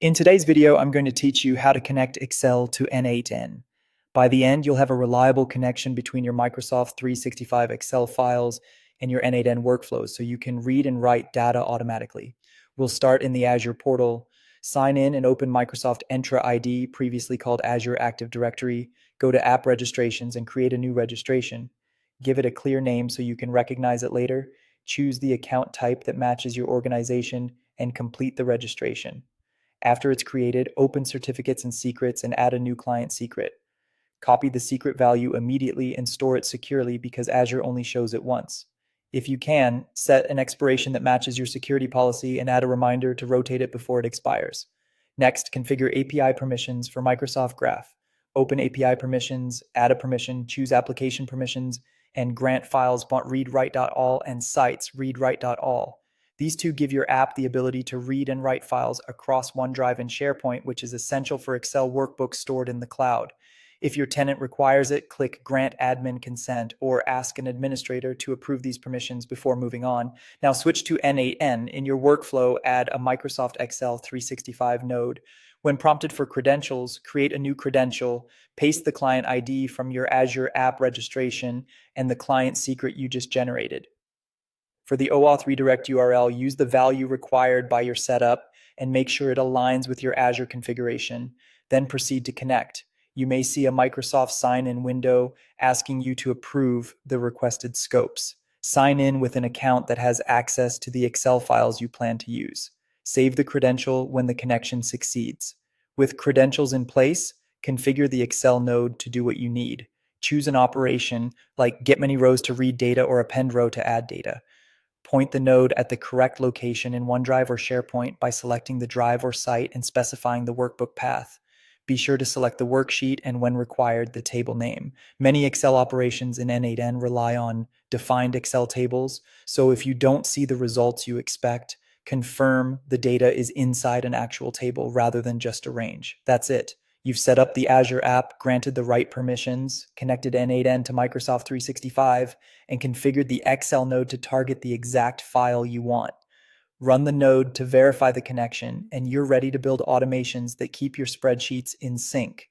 In today's video, I'm going to teach you how to connect Excel to n8n. By the end, you'll have a reliable connection between your Microsoft 365 Excel files and your n8n workflows so you can read and write data automatically. We'll start in the Azure portal, sign in and open Microsoft Entra ID, previously called Azure Active Directory, go to App Registrations and create a new registration. Give it a clear name so you can recognize it later, choose the account type that matches your organization, and complete the registration. After it's created, open certificates and secrets and add a new client secret. Copy the secret value immediately and store it securely because Azure only shows it once. If you can, set an expiration that matches your security policy and add a reminder to rotate it before it expires. Next, configure API permissions for Microsoft Graph. Open API permissions, add a permission, choose application permissions, and grant files read-write.all and sites read-write.all. These two give your app the ability to read and write files across OneDrive and SharePoint, which is essential for Excel workbooks stored in the cloud. If your tenant requires it, click Grant Admin Consent or ask an administrator to approve these permissions before moving on. Now switch to n8n. In your workflow, add a Microsoft Excel 365 node. When prompted for credentials, create a new credential, paste the client ID from your Azure app registration and the client secret you just generated. For the OAuth redirect URL, use the value required by your setup and make sure it aligns with your Azure configuration. Then proceed to connect. You may see a Microsoft sign-in window asking you to approve the requested scopes. Sign in with an account that has access to the Excel files you plan to use. Save the credential when the connection succeeds. With credentials in place, configure the Excel node to do what you need. Choose an operation like get many rows to read data or append row to add data. Point the node at the correct location in OneDrive or SharePoint by selecting the drive or site and specifying the workbook path. Be sure to select the worksheet and, when required, the table name. Many Excel operations in n8n rely on defined Excel tables, so if you don't see the results you expect, confirm the data is inside an actual table rather than just a range. That's it. You've set up the Azure app, granted the right permissions, connected n8n to Microsoft 365, and configured the Excel node to target the exact file you want. Run the node to verify the connection, and you're ready to build automations that keep your spreadsheets in sync.